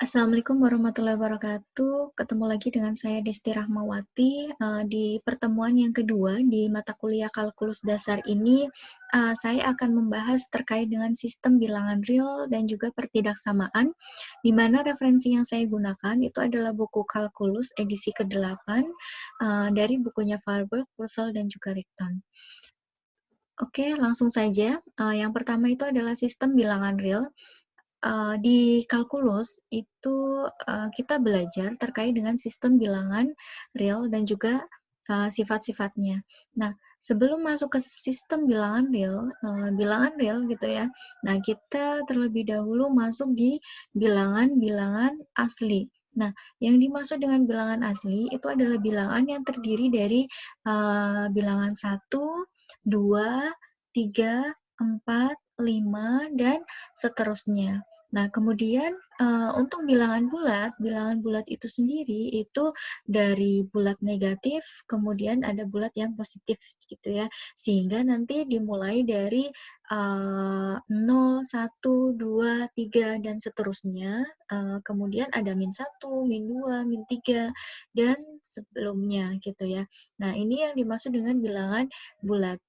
Assalamualaikum warahmatullahi wabarakatuh. Ketemu lagi dengan saya Desti Rahmawati, di pertemuan yang kedua di mata kuliah kalkulus dasar ini, saya akan membahas terkait dengan sistem bilangan real dan juga pertidaksamaan, di mana referensi yang saya gunakan itu adalah buku kalkulus edisi ke-8, dari bukunya Farber, Purcell, dan juga Rigton. Oke, langsung saja. Yang pertama itu adalah sistem bilangan real. Di kalkulus itu, kita belajar terkait dengan sistem bilangan real dan juga, sifat-sifatnya. Nah, sebelum masuk ke sistem bilangan real gitu ya, nah kita terlebih dahulu masuk di bilangan-bilangan asli. Nah, yang dimaksud dengan bilangan asli itu adalah bilangan yang terdiri dari, bilangan 1, 2, 3, 4, 5, dan seterusnya. Nah, kemudian, untuk bilangan bulat itu sendiri, itu dari bulat negatif, kemudian ada bulat yang positif, gitu ya. Sehingga nanti dimulai dari, 0, 1, 2, 3, dan seterusnya, kemudian ada -1, -2, -3, dan sebelumnya, gitu ya. Nah, ini yang dimaksud dengan bilangan bulat.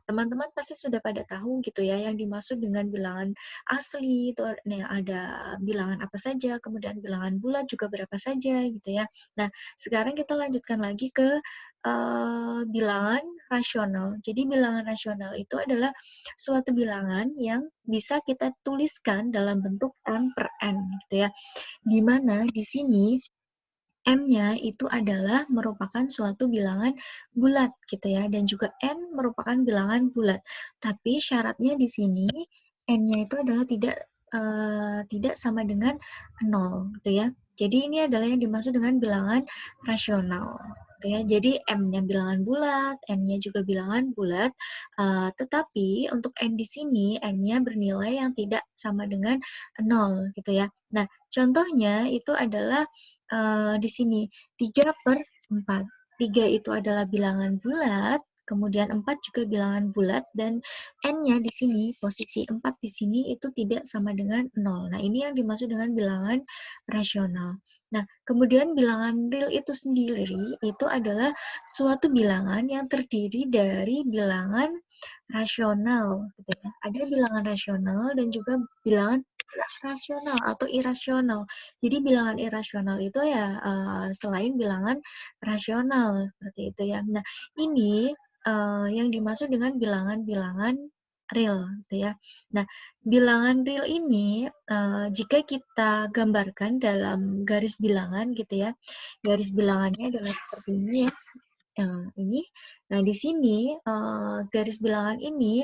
Teman-teman pasti sudah pada tahu gitu ya, yang dimaksud dengan bilangan asli itu ada bilangan apa saja, kemudian bilangan bulat juga berapa saja gitu ya. Nah, sekarang kita lanjutkan lagi ke bilangan rasional. Jadi bilangan rasional itu adalah suatu bilangan yang bisa kita tuliskan dalam bentuk n per n gitu ya. Di mana di sini M-nya itu adalah merupakan suatu bilangan bulat gitu ya, dan juga N merupakan bilangan bulat. Tapi syaratnya di sini N-nya itu adalah tidak sama dengan 0 gitu ya. Jadi ini adalah yang dimaksud dengan bilangan rasional gitu ya. Jadi M-nya bilangan bulat, N-nya juga bilangan bulat, tetapi untuk N di sini N-nya bernilai yang tidak sama dengan 0 gitu ya. Nah, contohnya itu adalah di sini 3/4. 3 itu adalah bilangan bulat, kemudian 4 juga bilangan bulat, dan N-nya di sini, posisi 4 di sini itu tidak sama dengan 0. Nah, ini yang dimaksud dengan bilangan rasional. Nah, kemudian bilangan real itu sendiri, itu adalah suatu bilangan yang terdiri dari bilangan rasional, gitu ya. Ada bilangan rasional dan juga bilangan rasional atau irasional. Jadi bilangan irasional itu ya, selain bilangan rasional, seperti itu ya. Nah, ini, yang dimaksud dengan bilangan-bilangan real, gitu ya. Nah, bilangan real ini, jika kita gambarkan dalam garis bilangan gitu ya, garis bilangannya adalah seperti ini ya, ini. Nah, di sini, garis bilangan ini,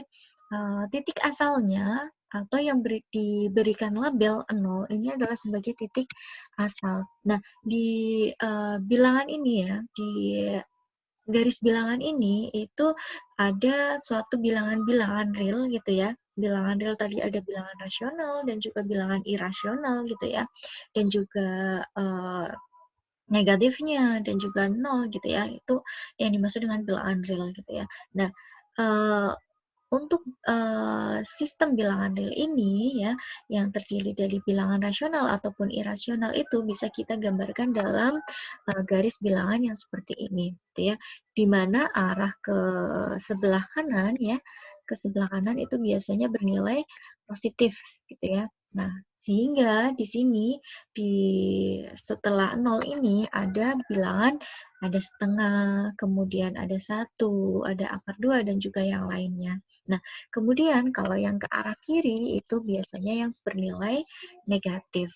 titik asalnya atau yang diberikan label 0 ini adalah sebagai titik asal. Nah, di, bilangan ini ya, di garis bilangan ini itu ada suatu bilangan-bilangan real gitu ya. Bilangan real tadi ada bilangan rasional dan juga bilangan irasional gitu ya. Dan juga, negatifnya dan juga nol gitu ya, itu yang dimaksud dengan bilangan real gitu ya. Nah, eee, untuk, sistem bilangan real ini ya, yang terdiri dari bilangan rasional ataupun irasional itu bisa kita gambarkan dalam, garis bilangan yang seperti ini, gitu ya. Di mana arah ke sebelah kanan ya, ke sebelah kanan itu biasanya bernilai positif gitu ya. Nah, sehingga di sini di setelah 0 ini ada bilangan, ada setengah, kemudian ada 1, ada akar 2, dan juga yang lainnya. Nah, kemudian kalau yang ke arah kiri itu biasanya yang bernilai negatif.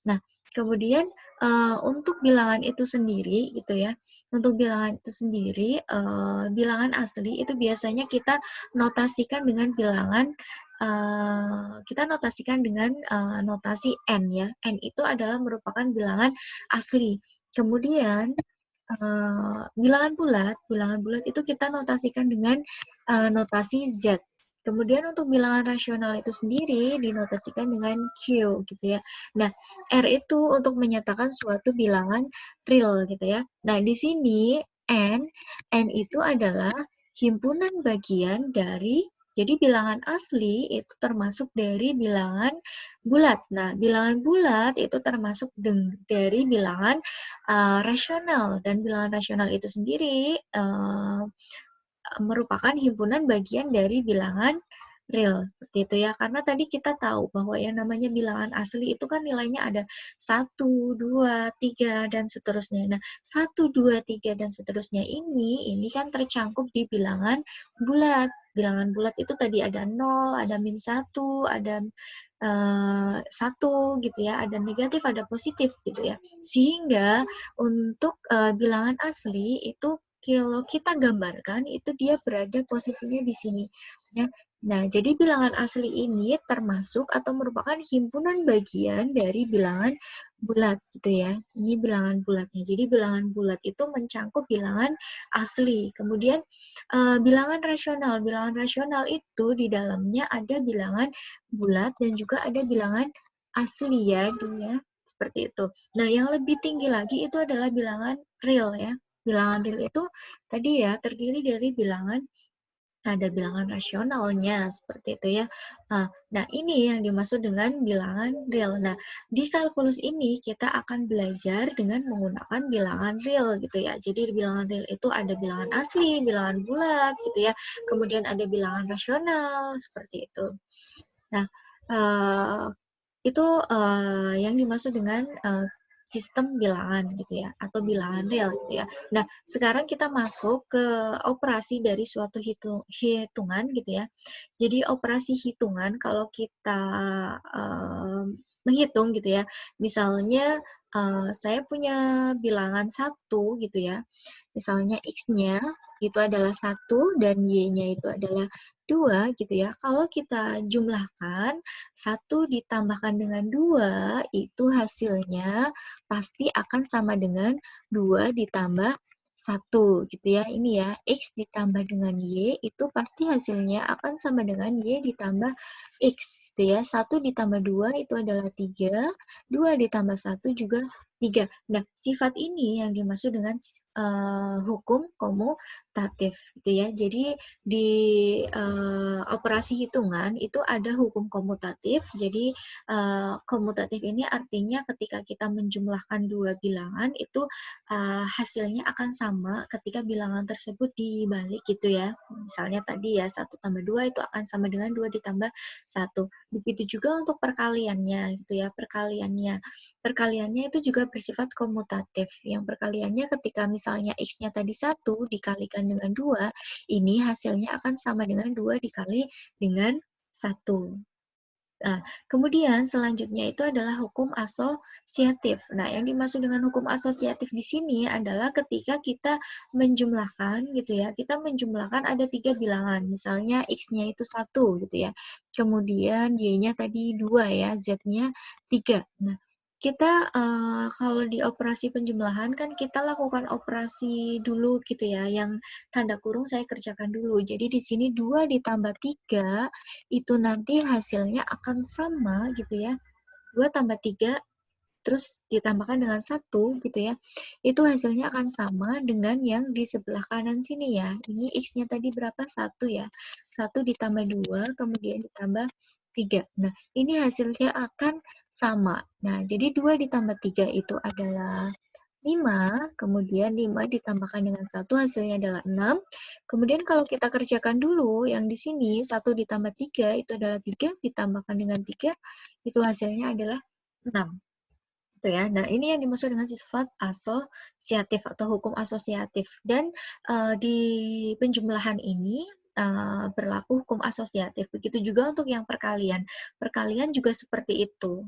Nah, kemudian, untuk bilangan itu sendiri gitu ya, untuk bilangan itu sendiri, bilangan asli itu biasanya kita notasikan dengan bilangan, kita notasikan dengan, notasi N ya. N itu adalah merupakan bilangan asli. Kemudian, bilangan bulat itu kita notasikan dengan, notasi Z. Kemudian untuk bilangan rasional itu sendiri dinotasikan dengan Q gitu ya. Nah, R itu untuk menyatakan suatu bilangan real gitu ya. Nah, di sini N itu adalah himpunan bagian dari, Jadi bilangan asli itu termasuk dari bilangan bulat. Nah, bilangan bulat itu termasuk dari bilangan rasional, dan bilangan rasional itu sendiri merupakan himpunan bagian dari bilangan real, seperti itu ya. Karena tadi kita tahu bahwa yang namanya bilangan asli itu kan nilainya ada 1, 2, 3 dan seterusnya. Nah, 1, 2, 3 dan seterusnya ini kan tercangkup di bilangan bulat. Bilangan bulat itu tadi ada 0, ada -1, ada 1 gitu ya, ada negatif, ada positif gitu ya. Sehingga untuk bilangan asli itu kalau kita gambarkan itu dia berada posisinya di sini ya. Nah, jadi bilangan asli ini termasuk atau merupakan himpunan bagian dari bilangan bulat gitu ya. Ini bilangan bulatnya. Jadi bilangan bulat itu mencangkup bilangan asli. Kemudian bilangan rasional. Bilangan rasional itu di dalamnya ada bilangan bulat dan juga ada bilangan asli ya, dia seperti itu. Nah, yang lebih tinggi lagi itu adalah bilangan real ya. Bilangan real itu tadi ya terdiri dari bilangan, ada bilangan rasionalnya seperti itu ya. Nah, ini yang dimaksud dengan bilangan real. Nah, di kalkulus ini kita akan belajar dengan menggunakan bilangan real gitu ya. Jadi bilangan real itu ada bilangan asli, bilangan bulat gitu ya. Kemudian ada bilangan rasional seperti itu. Nah, eee, itu, yang dimaksud dengan, sistem bilangan gitu ya, atau bilangan real gitu ya. Nah, sekarang kita masuk ke operasi dari suatu hitungan gitu ya. Jadi operasi hitungan kalau kita, menghitung gitu ya, misalnya, saya punya bilangan 1 gitu ya, misalnya X-nya itu adalah 1 dan Y-nya itu adalah 2 gitu ya. Kalau kita jumlahkan 1 ditambahkan dengan 2 itu hasilnya pasti akan sama dengan 2 ditambah 1 gitu ya. Ini ya, X ditambah dengan Y itu pasti hasilnya akan sama dengan Y ditambah X gitu ya. 1 ditambah 2 itu adalah 3, 2 ditambah 1 juga 3. Nah, sifat ini yang dimaksud dengan hukum komutatif gitu ya. Jadi di operasi hitungan itu ada hukum komutatif. Jadi komutatif ini artinya ketika kita menjumlahkan dua bilangan itu hasilnya akan sama ketika bilangan tersebut dibalik gitu ya. Misalnya tadi ya 1 tambah 2 itu akan sama dengan 2 ditambah 1. Begitu juga untuk perkaliannya gitu ya. Perkaliannya itu juga bersifat komutatif. Yang perkaliannya ketika misalnya X-nya tadi 1 dikalikan dengan 2, ini hasilnya akan sama dengan 2 dikali dengan 1. Nah, kemudian selanjutnya itu adalah hukum asosiatif. Nah, yang dimaksud dengan hukum asosiatif di sini adalah ketika kita menjumlahkan gitu ya, kita menjumlahkan ada 3 bilangan, misalnya X-nya itu 1 gitu ya, kemudian Y-nya tadi 2 ya, Z-nya 3. Nah, kita kalau di operasi penjumlahan kan kita lakukan operasi dulu gitu ya, yang tanda kurung saya kerjakan dulu. Jadi di sini 2 ditambah 3 itu nanti hasilnya akan sama gitu ya. 2 tambah 3 terus ditambahkan dengan 1 gitu ya. Itu hasilnya akan sama dengan yang di sebelah kanan sini ya. Ini X-nya tadi berapa? 1 ya. 1 ditambah 2 kemudian ditambah 3. Nah, ini hasilnya akan sama. Nah, jadi 2 ditambah 3 itu adalah 5, kemudian 5 ditambahkan dengan 1 hasilnya adalah 6. Kemudian kalau kita kerjakan dulu yang di sini 1 ditambah 3 itu adalah 3 ditambahkan dengan 3 itu hasilnya adalah 6. Gitu ya. Nah, ini yang dimaksud dengan sifat asosiatif atau hukum asosiatif. Dan di penjumlahan ini berlaku hukum asosiatif. Begitu juga untuk yang perkalian. Perkalian juga seperti itu.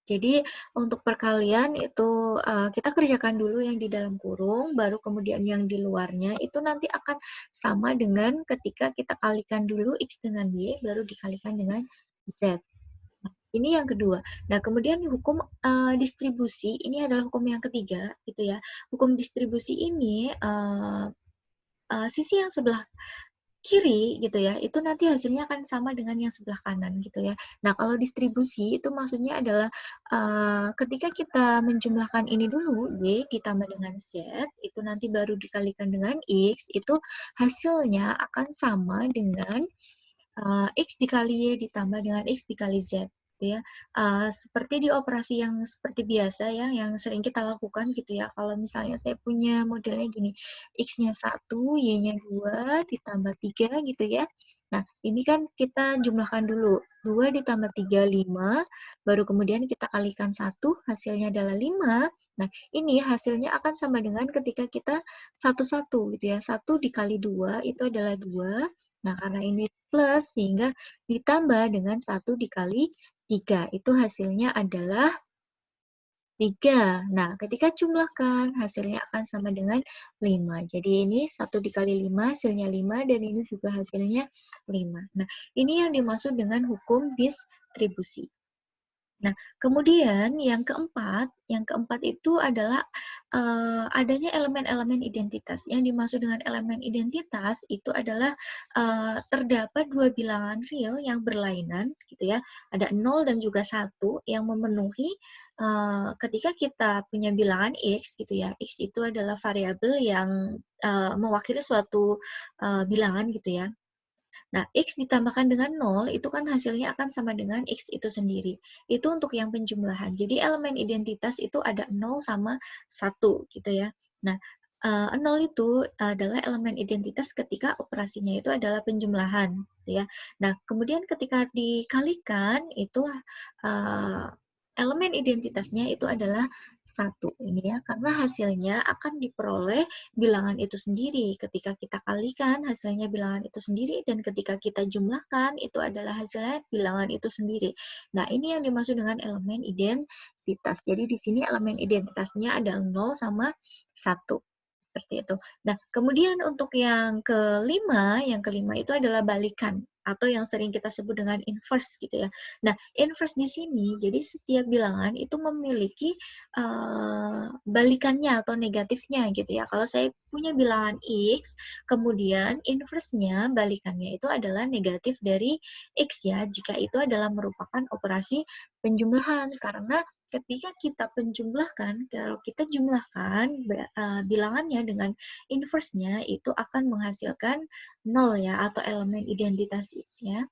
Jadi untuk perkalian itu kita kerjakan dulu yang di dalam kurung, baru kemudian yang di luarnya itu nanti akan sama dengan ketika kita kalikan dulu X dengan Y, baru dikalikan dengan Z. Nah, ini yang kedua. Nah, kemudian hukum distribusi, ini adalah hukum yang ketiga, gitu ya. Hukum distribusi ini sisi yang sebelah kiri gitu ya, itu nanti hasilnya akan sama dengan yang sebelah kanan gitu ya. Nah, kalau distribusi itu maksudnya adalah ketika kita menjumlahkan ini dulu, Y ditambah dengan Z, itu nanti baru dikalikan dengan X, itu hasilnya akan sama dengan X dikali Y ditambah dengan X dikali Z, gitu ya. Seperti di operasi yang seperti biasa ya, yang sering kita lakukan gitu ya. Kalau misalnya saya punya modelnya gini, X-nya 1, Y-nya 2, ditambah 3 gitu ya. Nah, ini kan kita jumlahkan dulu. 2 ditambah 3, 5, baru kemudian kita kalikan 1, hasilnya adalah 5. Nah, ini hasilnya akan sama dengan ketika kita satu-satu gitu ya. 1 dikali 2 itu adalah 2. Nah, karena ini plus, sehingga ditambah dengan 1 dikali 3. Itu hasilnya adalah 3. Nah, ketika jumlahkan, hasilnya akan sama dengan 5. Jadi ini 1 dikali 5, hasilnya 5, dan ini juga hasilnya 5. Nah, ini yang dimaksud dengan hukum distribusi. Nah, kemudian yang keempat itu adalah adanya elemen-elemen identitas. Yang dimaksud dengan elemen identitas itu adalah terdapat dua bilangan real yang berlainan, gitu ya. Ada 0 dan juga 1 yang memenuhi ketika kita punya bilangan X, gitu ya. X itu adalah variabel yang mewakili suatu bilangan, gitu ya. Nah, X ditambahkan dengan 0, itu kan hasilnya akan sama dengan X itu sendiri. Itu untuk yang penjumlahan. Jadi elemen identitas itu ada 0 sama 1, gitu ya. Nah, 0 itu adalah elemen identitas ketika operasinya itu adalah penjumlahan, gitu ya. Nah, kemudian ketika dikalikan, itu elemen identitasnya itu adalah 1, ini ya, karena hasilnya akan diperoleh bilangan itu sendiri. Ketika kita kalikan, hasilnya bilangan itu sendiri, dan ketika kita jumlahkan, itu adalah hasilnya bilangan itu sendiri. Nah, ini yang dimaksud dengan elemen identitas. Jadi, di sini elemen identitasnya ada 0 sama 1. Seperti itu. Nah, kemudian untuk yang kelima itu adalah balikan, atau yang sering kita sebut dengan inverse, gitu ya. Nah, inverse di sini, jadi setiap bilangan itu memiliki balikannya atau negatifnya, gitu ya. Kalau saya punya bilangan X, kemudian inverse-nya, balikannya itu adalah negatif dari X ya, jika itu adalah merupakan operasi penjumlahan. Karena ketika kita penjumlahkan, kalau kita jumlahkan bilangannya dengan inverse-nya, itu akan menghasilkan 0 ya, atau elemen identitas ya,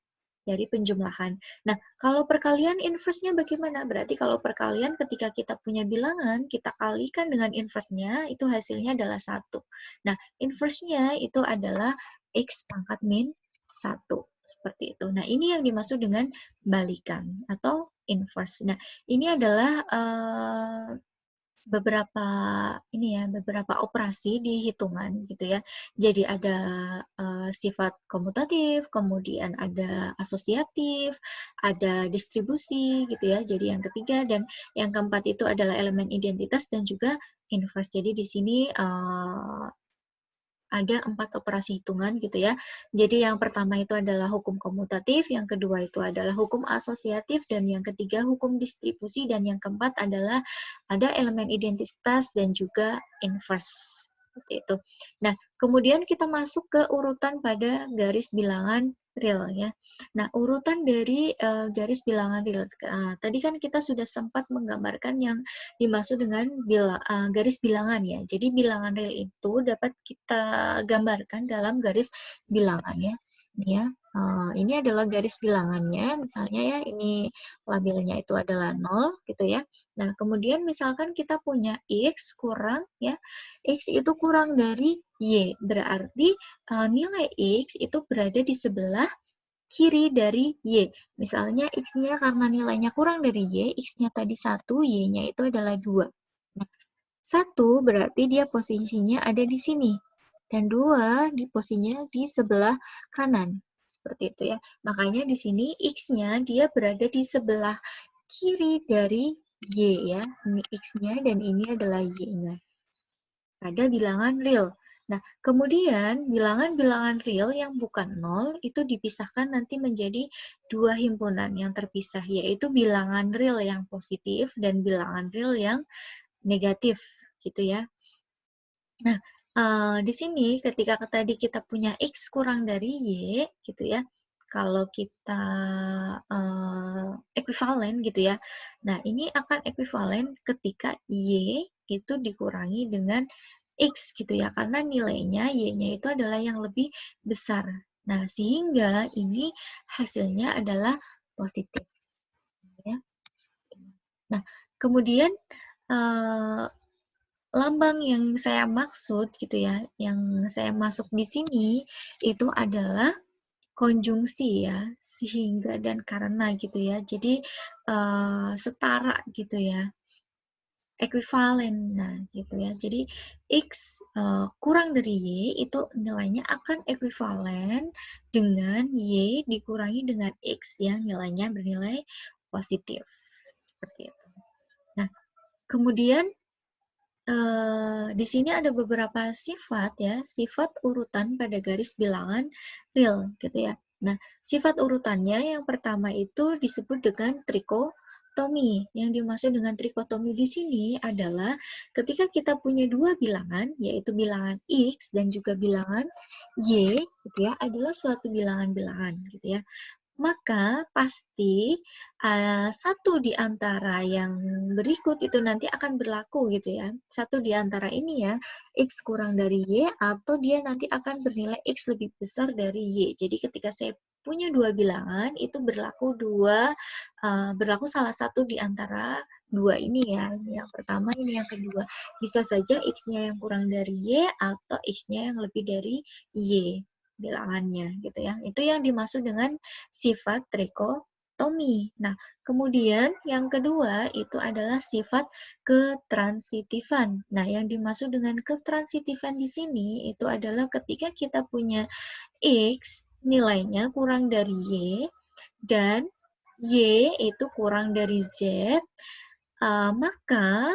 dari penjumlahan. Nah, kalau perkalian inverse-nya bagaimana? Berarti kalau perkalian ketika kita punya bilangan, kita kalikan dengan inverse-nya, itu hasilnya adalah 1. Nah, inverse-nya itu adalah X pangkat min 1. Seperti itu. Nah, ini yang dimaksud dengan balikan atau inverse. Nah, ini adalah beberapa beberapa operasi di hitungan gitu ya. Jadi ada sifat komutatif, kemudian ada asosiatif, ada distribusi gitu ya. Jadi yang ketiga dan yang keempat itu adalah elemen identitas dan juga inverse. Jadi di sini ada 4 operasi hitungan gitu ya. Jadi yang pertama itu adalah hukum komutatif, yang kedua itu adalah hukum asosiatif, dan yang ketiga hukum distribusi, dan yang keempat adalah ada elemen identitas dan juga inverse. Seperti itu. Nah, kemudian kita masuk ke urutan pada garis bilangan real ya. Nah, urutan dari garis bilangan real. Tadi kan kita sudah sempat menggambarkan yang dimaksud dengan garis bilangan ya. Jadi bilangan real itu dapat kita gambarkan dalam garis bilangan ya. Ini ya, ini adalah garis bilangannya, misalnya ya, ini labelnya itu adalah 0 gitu ya. Nah, kemudian misalkan kita punya X kurang ya, X itu kurang dari Y, berarti nilai X itu berada di sebelah kiri dari Y. Misalnya X-nya karena nilainya kurang dari Y, X-nya tadi 1, Y-nya itu adalah 2. Nah, 1 berarti dia posisinya ada di sini. Dan 2 di posisinya di sebelah kanan. Seperti itu ya. Makanya di sini X-nya dia berada di sebelah kiri dari Y ya. Ini X-nya dan ini adalah Y-nya. Pada bilangan real. Nah, kemudian bilangan-bilangan real yang bukan 0 itu dipisahkan nanti menjadi dua himpunan yang terpisah, yaitu bilangan real yang positif dan bilangan real yang negatif, gitu ya. Nah, di sini ketika tadi kita punya X kurang dari Y, gitu ya, kalau kita ekuivalen gitu ya, nah ini akan ekuivalen ketika Y itu dikurangi dengan X gitu ya, karena nilainya Y-nya itu adalah yang lebih besar Nah, sehingga ini hasilnya adalah positif. Ya. Nah, kemudian lambang yang saya maksud gitu ya, yang saya masuk di sini itu adalah konjungsi ya, sehingga dan karena gitu ya. Jadi setara gitu ya, ekuivalen. Nah, gitu ya. Jadi X kurang dari Y itu nilainya akan ekuivalen dengan Y dikurangi dengan X yang nilainya bernilai positif. Seperti itu. Nah, kemudian di sini ada beberapa sifat ya, sifat urutan pada garis bilangan real gitu ya. Nah, sifat urutannya yang pertama itu disebut dengan trikotomi. Yang dimaksud dengan trikotomi di sini adalah ketika kita punya dua bilangan, yaitu bilangan X dan juga bilangan Y, gitu ya, adalah suatu bilangan-bilangan gitu ya. Maka pasti satu di antara yang berikut itu nanti akan berlaku gitu ya. Satu di antara ini ya, X kurang dari Y atau dia nanti akan bernilai X lebih besar dari Y. Jadi ketika saya punya dua bilangan itu berlaku salah satu di antara dua ini ya. Yang pertama ini yang kedua. Bisa saja X-nya yang kurang dari Y atau X-nya yang lebih dari Y bilangannya gitu ya. Itu yang dimaksud dengan sifat trikotomi. Nah, kemudian yang kedua itu adalah sifat ketransitifan. Nah, yang dimaksud dengan ketransitifan di sini itu adalah ketika kita punya X nilainya kurang dari Y dan Y itu kurang dari Z, maka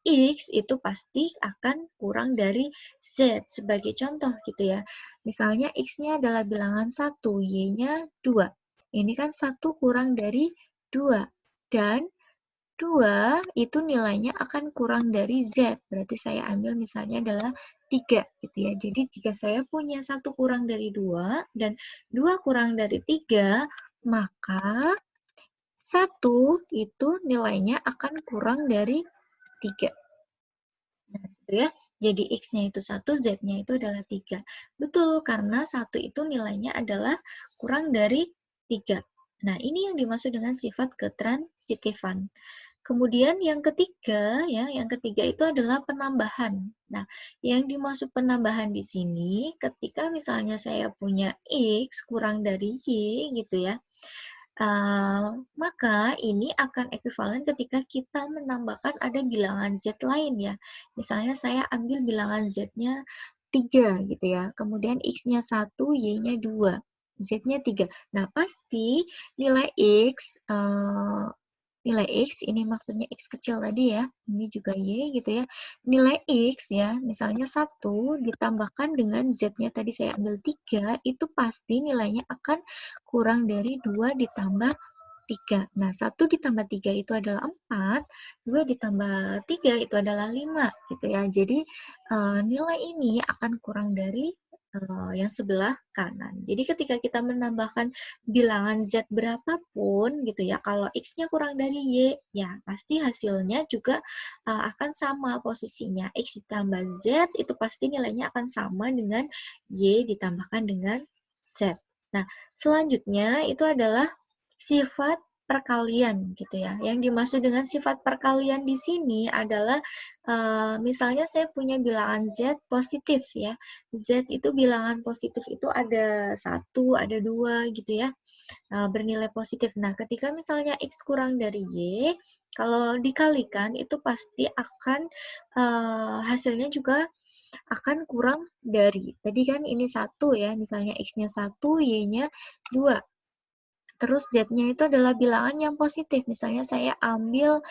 X itu pasti akan kurang dari Z. Sebagai contoh gitu ya. Misalnya X-nya adalah bilangan 1, Y-nya 2. Ini kan 1 kurang dari 2. Dan 2 itu nilainya akan kurang dari Z. Berarti saya ambil misalnya adalah 3 gitu ya. Jadi jika saya punya 1 kurang dari 2 dan 2 kurang dari 3, maka 1 itu nilainya akan kurang dari 3. Nah, gitu ya. Jadi X-nya itu 1, Z-nya itu adalah 3. Betul, karena 1 itu nilainya adalah kurang dari 3. Nah, ini yang dimaksud dengan sifat ketransitifan. Kemudian yang ketiga, ya, yang ketiga itu adalah penambahan. Nah, yang dimaksud penambahan di sini, ketika misalnya saya punya X kurang dari Y, gitu ya, maka ini akan ekuivalen ketika kita menambahkan ada bilangan Z lain ya. Misalnya saya ambil bilangan Z-nya 3 gitu ya. Kemudian X-nya 1, Y-nya 2. Z-nya 3. Nah, pasti nilai X nilai X, ini maksudnya X kecil tadi ya, ini juga Y gitu ya. Nilai X ya, misalnya 1 ditambahkan dengan Z-nya tadi saya ambil 3, itu pasti nilainya akan kurang dari 2 ditambah 3. Nah, 1 ditambah 3 itu adalah 4, 2 ditambah 3 itu adalah 5 gitu ya. Jadi nilai ini akan kurang dari yang sebelah kanan. Jadi ketika kita menambahkan bilangan Z berapapun gitu ya, kalau X-nya kurang dari Y, ya pasti hasilnya juga akan sama posisinya. X ditambah Z itu pasti nilainya akan sama dengan Y ditambahkan dengan Z. Nah, selanjutnya itu adalah sifat perkalian gitu ya. Yang dimaksud dengan sifat perkalian di sini adalah misalnya saya punya bilangan Z positif ya. Z itu bilangan positif itu ada 1, ada 2 gitu ya. Bernilai positif. Nah, ketika misalnya X kurang dari Y, kalau dikalikan itu pasti akan hasilnya juga akan kurang dari. Tadi kan ini 1 ya, misalnya X-nya 1, Y-nya 2. Terus Z-nya itu adalah bilangan yang positif. Misalnya saya ambil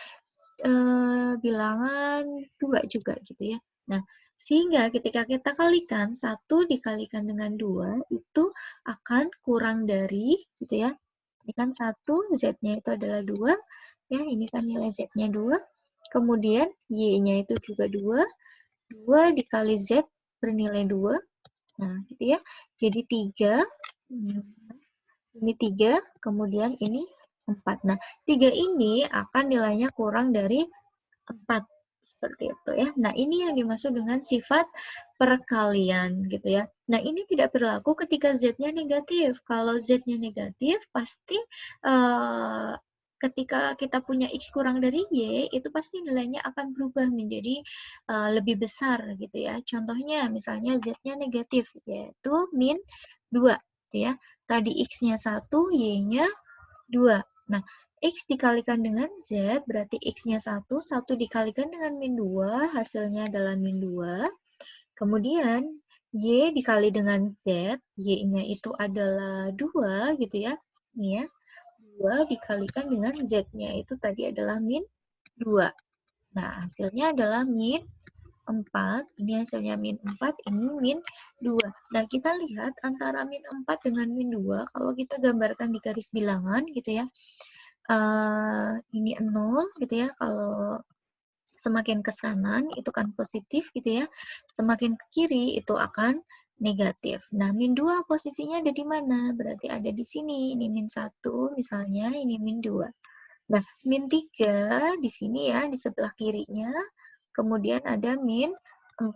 bilangan 2 juga gitu ya. Nah, sehingga ketika kita kalikan, 1 dikalikan dengan 2 itu akan kurang dari gitu ya. Ini kan 1, Z-nya itu adalah 2. Ya, ini kan nilai Z-nya 2. Kemudian Y-nya itu juga 2. 2 dikali Z bernilai 2. Nah, gitu ya. Jadi 3. Ini 3, kemudian ini 4. Nah, 3 ini akan nilainya kurang dari 4. Seperti itu ya. Nah, ini yang dimaksud dengan sifat perkalian gitu ya. Nah, ini tidak berlaku ketika Z-nya negatif. Kalau Z-nya negatif, pasti ketika kita punya X kurang dari Y, itu pasti nilainya akan berubah menjadi lebih besar gitu ya. Contohnya, misalnya Z-nya negatif, yaitu min 2 gitu ya. Tadi X-nya 1, Y-nya 2. Nah, X dikalikan dengan Z, berarti X-nya 1, 1 dikalikan dengan min 2, hasilnya adalah min 2. Kemudian, Y dikali dengan Z, Y-nya itu adalah 2, gitu ya. Ini ya, 2 dikalikan dengan Z-nya, itu tadi adalah min 2. Nah, hasilnya adalah min 4, ini hasilnya min 4, ini min 2. Nah, kita lihat antara min 4 dengan min 2, kalau kita gambarkan di garis bilangan, gitu ya, ini 0 gitu ya, kalau semakin ke kanan itu kan positif gitu ya, semakin ke kiri itu akan negatif. Nah, min 2 posisinya ada di mana? Berarti ada di sini, ini min 1 misalnya, ini min 2. Nah, min 3 di sini ya, di sebelah kirinya, kemudian ada min 4.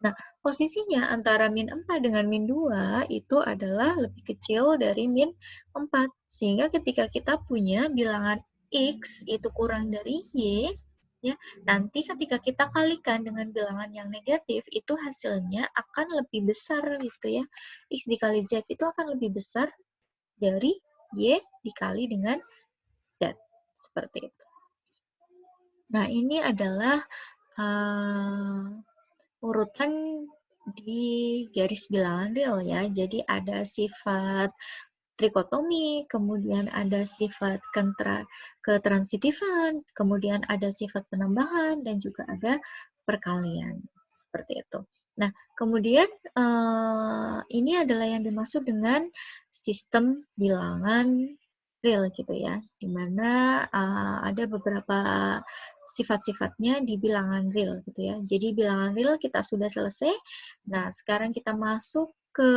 Nah, posisinya antara min 4 dengan min 2 itu adalah lebih kecil dari min 4. Sehingga ketika kita punya bilangan X itu kurang dari Y, ya, nanti ketika kita kalikan dengan bilangan yang negatif, itu hasilnya akan lebih besar gitu ya. X dikali Z itu akan lebih besar dari Y dikali dengan Z. Seperti itu. Nah, ini adalah urutan di garis bilangan real ya. Jadi ada sifat trikotomi, kemudian ada sifat ketransitifan, kemudian ada sifat penambahan, dan juga ada perkalian. Seperti itu. Nah, kemudian ini adalah yang dimaksud dengan sistem bilangan real gitu ya, di mana ada beberapa sifat-sifatnya di bilangan real gitu ya. Jadi bilangan real kita sudah selesai. Nah, sekarang kita masuk ke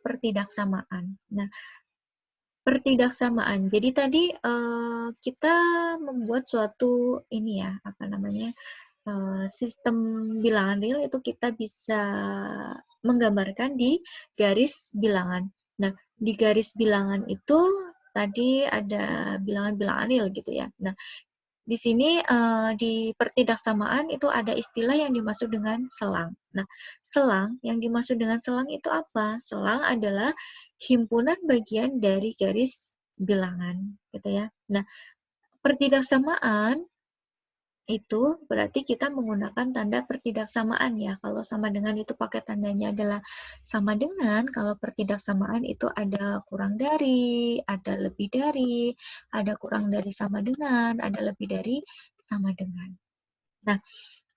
pertidaksamaan. Nah, pertidaksamaan. Jadi tadi kita membuat suatu ini ya, apa namanya, sistem bilangan real itu kita bisa menggambarkan di garis bilangan. Nah, di garis bilangan itu tadi ada bilangan-bilangan real gitu ya. Nah, di sini di pertidaksamaan itu ada istilah yang dimaksud dengan selang. Nah, selang, yang dimaksud dengan selang itu apa? Selang adalah himpunan bagian dari garis bilangan, gitu ya. Nah, pertidaksamaan itu berarti kita menggunakan tanda pertidaksamaan ya. Kalau sama dengan itu pakai tandanya adalah sama dengan, kalau pertidaksamaan itu ada kurang dari, ada lebih dari, ada kurang dari sama dengan, ada lebih dari sama dengan. Nah,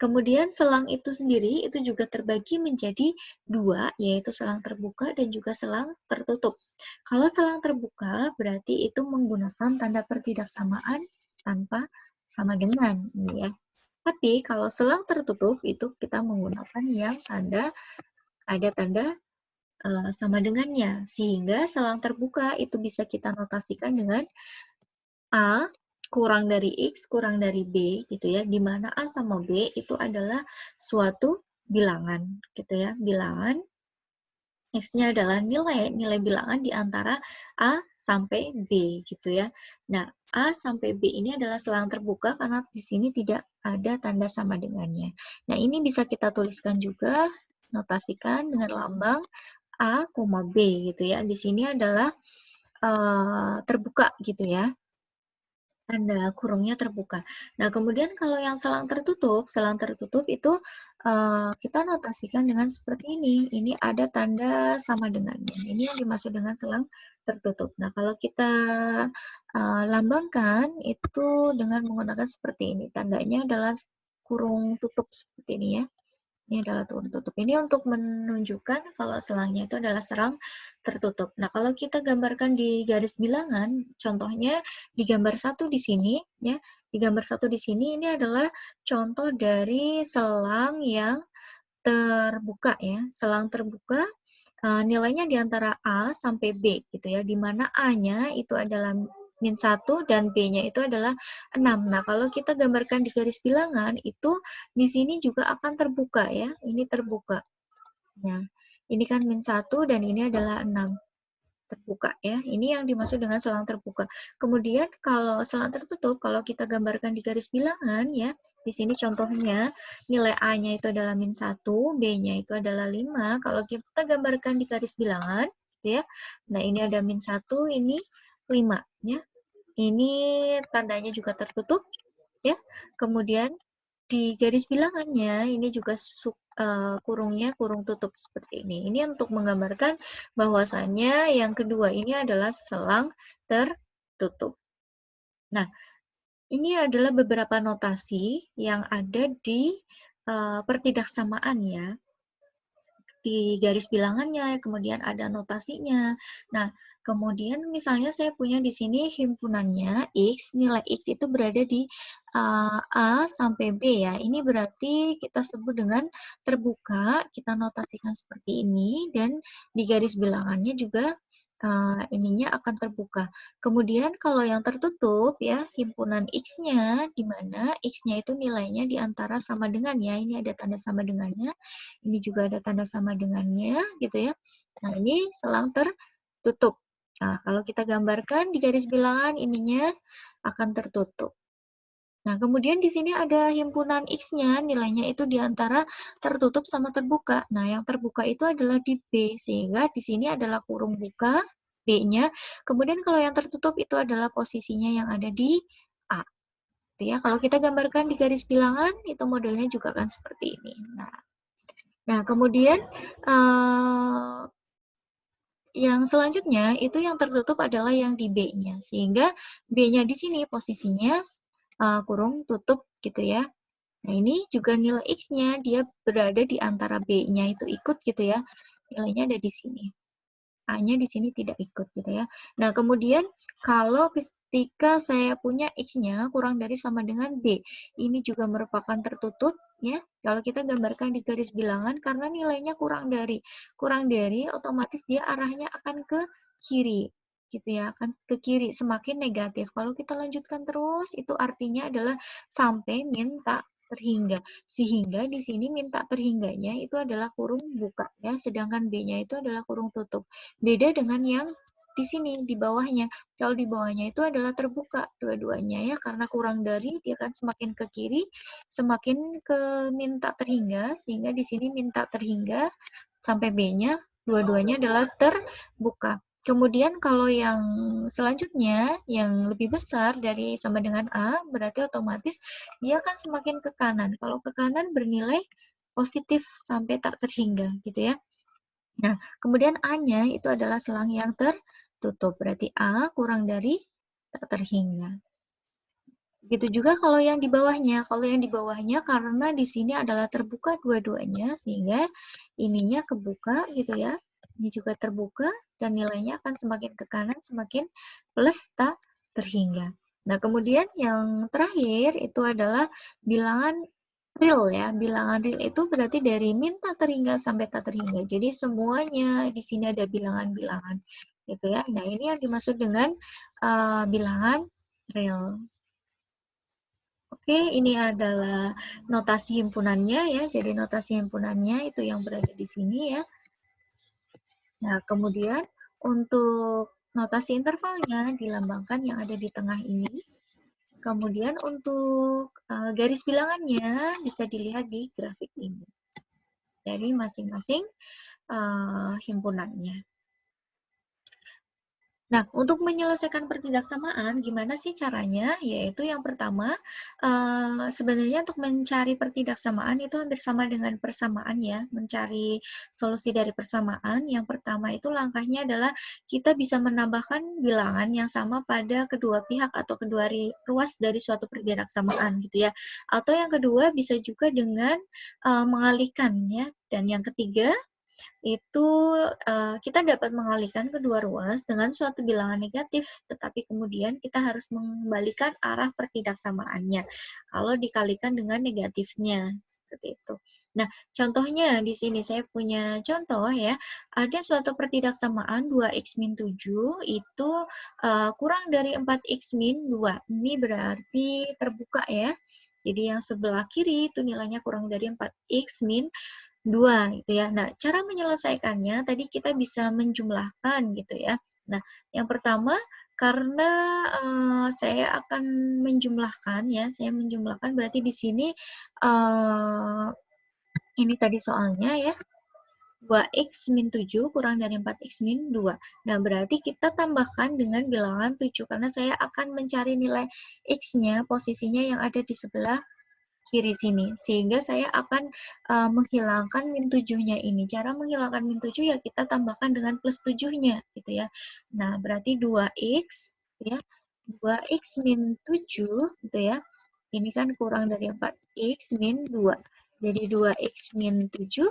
kemudian selang itu sendiri itu juga terbagi menjadi dua, yaitu selang terbuka dan juga selang tertutup. Kalau selang terbuka berarti itu menggunakan tanda pertidaksamaan tanpa sama dengan, ini ya. Tapi kalau selang tertutup itu kita menggunakan yang ada tanda sama dengannya, sehingga selang terbuka itu bisa kita notasikan dengan A kurang dari X kurang dari B gitu ya, di mana A sama B itu adalah suatu bilangan gitu ya, bilangan X-nya adalah nilai bilangan di antara A sampai B gitu ya. Nah, A sampai B ini adalah selang terbuka karena di sini tidak ada tanda sama dengannya. Nah, ini bisa kita tuliskan juga, notasikan dengan lambang A, B gitu ya. Di sini adalah terbuka gitu ya. Tanda kurungnya terbuka. Nah, kemudian kalau yang selang tertutup itu kita notasikan dengan seperti ini. Ini ada tanda sama dengannya. Ini yang dimaksud dengan selang tertutup. Nah, kalau kita lambangkan itu dengan menggunakan seperti ini. Tandanya adalah kurung tutup seperti ini ya. Ini adalah kurung tutup. Ini untuk menunjukkan kalau selangnya itu adalah selang tertutup. Nah, kalau kita gambarkan di garis bilangan, contohnya di gambar 1 di sini, ya, di gambar 1 di sini ini adalah contoh dari selang yang terbuka ya. Selang terbuka nilainya di antara A sampai B gitu ya, di mana A-nya itu adalah min 1 dan B-nya itu adalah 6. Nah, kalau kita gambarkan di garis bilangan, itu di sini juga akan terbuka ya, ini terbuka. Nah, ini kan min 1 dan ini adalah 6. Terbuka ya, ini yang dimaksud dengan selang terbuka. Kemudian kalau selang tertutup, kalau kita gambarkan di garis bilangan ya, di sini contohnya nilai A-nya itu adalah min 1, B-nya itu adalah 5. Kalau kita gambarkan di garis bilangan, gitu ya. Nah, ini ada min 1, ini 5 ya. Ini tandanya juga tertutup ya. Kemudian di garis bilangannya ini juga kurungnya kurung tutup seperti ini. Ini untuk menggambarkan bahwasannya yang kedua ini adalah selang tertutup. Nah, ini adalah beberapa notasi yang ada di pertidaksamaan ya. Di garis bilangannya, kemudian ada notasinya. Nah, kemudian misalnya saya punya di sini himpunannya X, nilai X itu berada di A sampai B ya. Ini berarti kita sebut dengan terbuka, kita notasikan seperti ini, dan di garis bilangannya juga ininya akan terbuka. Kemudian kalau yang tertutup ya, himpunan X-nya, di mana X-nya itu nilainya di antara sama dengan ya, ini ada tanda sama dengannya, ini juga ada tanda sama dengannya, gitu ya. Nah, ini selang tertutup. Nah, kalau kita gambarkan di garis bilangan, ininya akan tertutup. Nah, kemudian di sini ada himpunan X-nya, nilainya itu di antara tertutup sama terbuka. Nah, yang terbuka itu adalah di B, sehingga di sini adalah kurung buka, B-nya. Kemudian kalau yang tertutup itu adalah posisinya yang ada di A. Gitu ya. Kalau kita gambarkan di garis bilangan, itu modelnya juga akan seperti ini. Nah, kemudian yang selanjutnya itu yang tertutup adalah yang di B-nya, sehingga B-nya di sini posisinya kurung tutup gitu ya. Nah, ini juga nilai X-nya, dia berada di antara B-nya itu ikut gitu ya. Nilainya ada di sini. A-nya di sini tidak ikut gitu ya. Nah, kemudian kalau ketika saya punya X-nya kurang dari sama dengan B, ini juga merupakan tertutup ya. Kalau kita gambarkan di garis bilangan karena nilainya kurang dari otomatis dia arahnya akan ke kiri gitu ya, akan ke kiri semakin negatif. Kalau kita lanjutkan terus itu artinya adalah sampai min tak terhingga. Sehingga di sini minta terhingganya itu adalah kurung buka ya, sedangkan B-nya itu adalah kurung tutup. Beda dengan yang di sini di bawahnya. Kalau di bawahnya itu adalah terbuka dua-duanya ya, karena kurang dari dia akan semakin ke kiri, semakin ke minta terhingga, sehingga di sini minta terhingga sampai B-nya dua-duanya adalah terbuka. Kemudian kalau yang selanjutnya, yang lebih besar dari sama dengan A, berarti otomatis dia akan semakin ke kanan. Kalau ke kanan bernilai positif sampai tak terhingga, gitu ya. Nah, kemudian A-nya itu adalah selang yang tertutup. Berarti A kurang dari tak terhingga. Begitu juga kalau yang di bawahnya. Kalau yang di bawahnya karena di sini adalah terbuka dua-duanya, sehingga ininya kebuka gitu ya. Ini juga terbuka dan nilainya akan semakin ke kanan, semakin plus tak terhingga. Nah, kemudian yang terakhir itu adalah bilangan real ya. Bilangan real itu berarti dari min tak terhingga sampai tak terhingga. Jadi semuanya di sini ada bilangan-bilangan gitu ya. Nah, ini yang dimaksud dengan bilangan real. Oke, ini adalah notasi himpunannya ya. Jadi notasi himpunannya itu yang berada di sini ya. Nah, kemudian untuk notasi intervalnya dilambangkan yang ada di tengah ini. Kemudian untuk garis bilangannya bisa dilihat di grafik ini. Dari masing-masing himpunannya. Nah, untuk menyelesaikan pertidaksamaan, gimana sih caranya? Yaitu yang pertama, sebenarnya untuk mencari pertidaksamaan itu hampir sama dengan persamaan ya, mencari solusi dari persamaan. Yang pertama itu langkahnya adalah kita bisa menambahkan bilangan yang sama pada kedua pihak atau kedua ruas dari suatu pertidaksamaan gitu ya. Atau yang kedua bisa juga dengan mengalihkan ya. Dan yang ketiga, itu kita dapat mengalihkan kedua ruas dengan suatu bilangan negatif, tetapi kemudian kita harus mengembalikan arah pertidaksamaannya kalau dikalikan dengan negatifnya, seperti itu. Nah, contohnya di sini saya punya contoh ya, ada suatu pertidaksamaan 2x min 7 itu kurang dari 4x min 2. Ini berarti terbuka ya. Jadi yang sebelah kiri itu nilainya kurang dari 4x min 2 gitu ya. Nah, cara menyelesaikannya tadi kita bisa menjumlahkan gitu ya. Nah, yang pertama karena saya akan menjumlahkan ya, saya menjumlahkan berarti di sini ini tadi soalnya ya, 2x min 7 kurang dari 4x min 2. Nah, berarti kita tambahkan dengan bilangan 7 karena saya akan mencari nilai x-nya, posisinya yang ada di sebelah kiri sini. Sehingga saya akan menghilangkan min 7-nya ini. Cara menghilangkan min 7 ya kita tambahkan dengan plus 7-nya gitu ya. Nah, berarti 2x ya. 2x min 7 gitu ya. Ini kan kurang dari 4x min 2. Jadi 2x min 7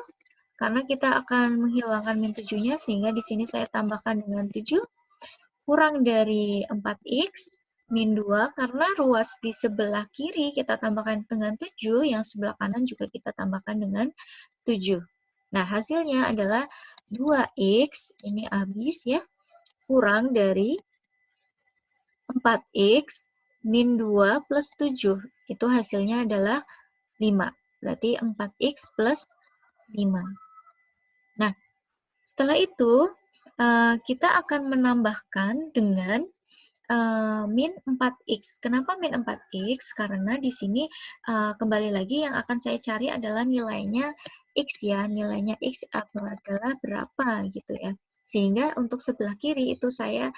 karena kita akan menghilangkan min 7-nya sehingga di sini saya tambahkan dengan 7 kurang dari 4x min 2 karena ruas di sebelah kiri kita tambahkan dengan 7, yang sebelah kanan juga kita tambahkan dengan 7. Nah, hasilnya adalah 2x, ini habis ya, kurang dari 4x min 2 plus 7. Itu hasilnya adalah 5. Berarti 4x plus 5. Nah, setelah itu kita akan menambahkan dengan min 4x. Kenapa min 4x? Karena di sini kembali lagi yang akan saya cari adalah nilainya x ya. Nilainya x adalah berapa gitu ya. Sehingga untuk sebelah kiri itu saya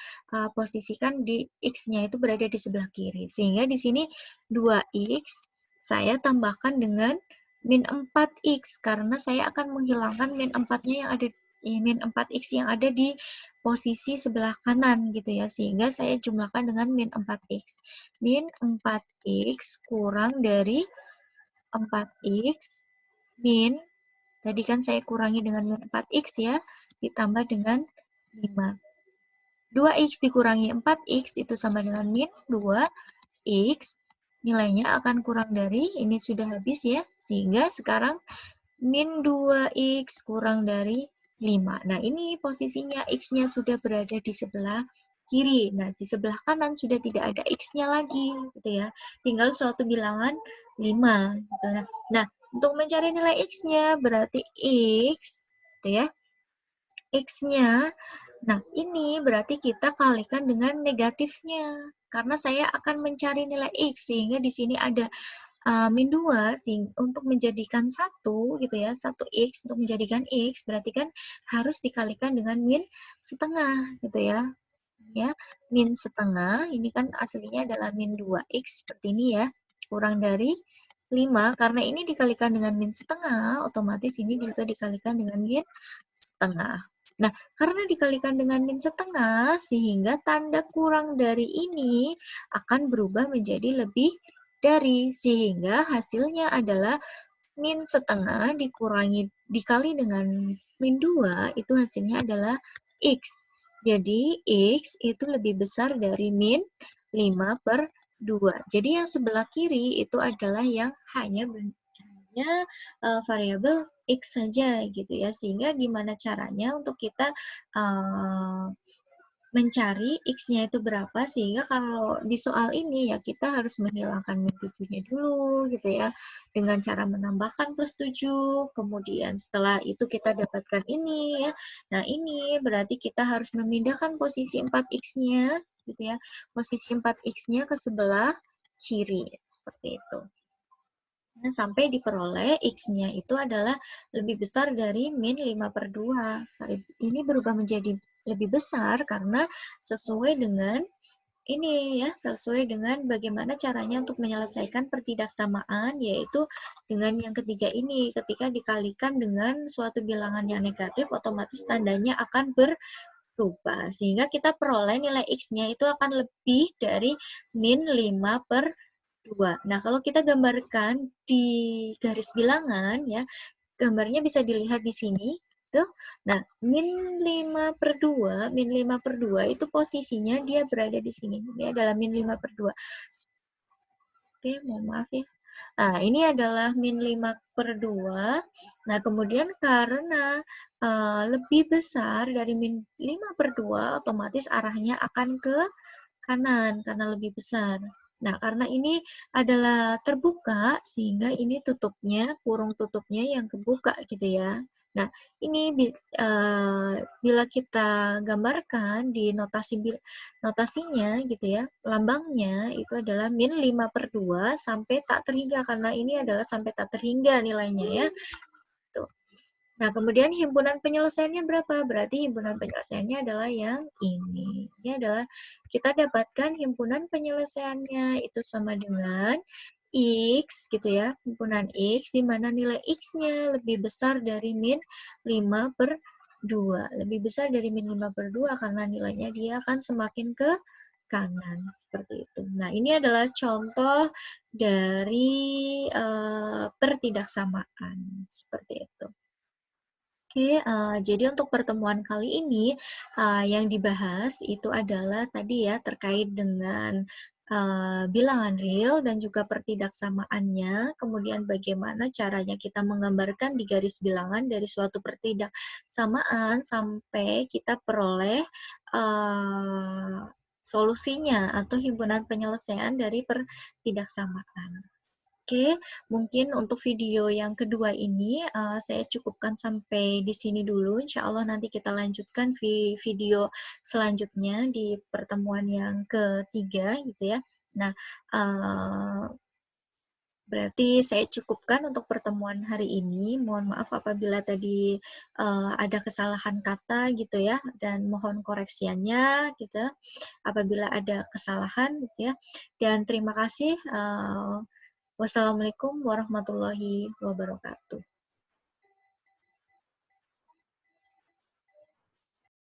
posisikan di x-nya itu berada di sebelah kiri. Sehingga di sini 2x saya tambahkan dengan min 4x karena saya akan menghilangkan min 4-nya yang ada min 4x yang ada di posisi sebelah kanan gitu ya, sehingga saya jumlahkan dengan min 4x. Min 4x kurang dari 4x min, tadi kan saya kurangi dengan min 4x ya, ditambah dengan 5. 2x dikurangi 4x itu sama dengan min 2x, nilainya akan kurang dari, ini sudah habis ya, sehingga sekarang min 2x kurang dari 5. Nah, ini posisinya x-nya sudah berada di sebelah kiri. Nah, di sebelah kanan sudah tidak ada x-nya lagi, gitu ya. Tinggal suatu bilangan 5. Gitu. Nah, untuk mencari nilai x-nya berarti x, gitu ya. X-nya, nah ini berarti kita kalikan dengan negatifnya. Karena saya akan mencari nilai x, sehingga di sini ada min 2 untuk menjadikan 1 gitu ya, 1x untuk menjadikan x berarti kan harus dikalikan dengan min setengah gitu ya. Ya, min setengah ini kan aslinya adalah min 2x seperti ini ya. Kurang dari 5 karena ini dikalikan dengan min setengah, otomatis ini juga dikalikan dengan min setengah. Nah, karena dikalikan dengan min setengah, sehingga tanda kurang dari ini akan berubah menjadi lebih dari, sehingga hasilnya adalah min setengah dikali dengan min 2, itu hasilnya adalah x. Jadi, x itu lebih besar dari min 5/2. Jadi, yang sebelah kiri itu adalah yang hanya variabel x saja gitu ya. Sehingga gimana caranya untuk kita mencari x-nya itu berapa, sehingga kalau di soal ini ya kita harus menghilangkan min 7-nya dulu gitu ya, dengan cara menambahkan plus 7, kemudian setelah itu kita dapatkan ini ya. Nah, ini berarti kita harus memindahkan posisi 4x-nya gitu ya, posisi 4x-nya ke sebelah kiri, seperti itu. Nah, sampai diperoleh x-nya itu adalah lebih besar dari min 5/2. Ini berubah menjadi lebih besar karena sesuai dengan ini ya, sesuai dengan bagaimana caranya untuk menyelesaikan pertidaksamaan, yaitu dengan yang ketiga ini. Ketika dikalikan dengan suatu bilangan yang negatif, otomatis tandanya akan berubah. Sehingga kita peroleh nilai x-nya itu akan lebih dari min 5/2. Nah, kalau kita gambarkan di garis bilangan ya, gambarnya bisa dilihat di sini. gitu. Nah, min 5/2 itu posisinya dia berada di sini. Ini adalah min 5/2. Oke, mohon maaf ya. Nah, ini adalah min 5/2. Nah, kemudian karena lebih besar dari min 5/2, otomatis arahnya akan ke kanan karena lebih besar. Nah, karena ini adalah terbuka, sehingga ini tutupnya, kurung tutupnya yang kebuka gitu ya. Nah, ini bila kita gambarkan di notasinya gitu ya, lambangnya itu adalah min 5/2 sampai tak terhingga, karena ini adalah sampai tak terhingga nilainya ya. Tuh. Nah, kemudian himpunan penyelesaiannya berapa? Berarti himpunan penyelesaiannya adalah yang ini. Ini adalah kita dapatkan himpunan penyelesaiannya itu sama dengan X gitu ya, himpunan X, di mana nilai X-nya lebih besar dari min 5/2. Lebih besar dari min 5/2 karena nilainya dia akan semakin ke kanan, seperti itu. Nah, ini adalah contoh dari pertidaksamaan, seperti itu. Oke, jadi untuk pertemuan kali ini, yang dibahas itu adalah tadi ya, terkait dengan bilangan real dan juga pertidaksamaannya, kemudian bagaimana caranya kita menggambarkan di garis bilangan dari suatu pertidaksamaan sampai kita peroleh solusinya atau himpunan penyelesaian dari pertidaksamaan. Oke, mungkin untuk video yang kedua ini saya cukupkan sampai di sini dulu. Insya Allah nanti kita lanjutkan video selanjutnya di pertemuan yang ketiga gitu ya. Nah, berarti saya cukupkan untuk pertemuan hari ini. Mohon maaf apabila tadi ada kesalahan kata gitu ya, dan mohon koreksiannya gitu. Apabila ada kesalahan gitu ya. Dan terima kasih. Wassalamualaikum warahmatullahi wabarakatuh.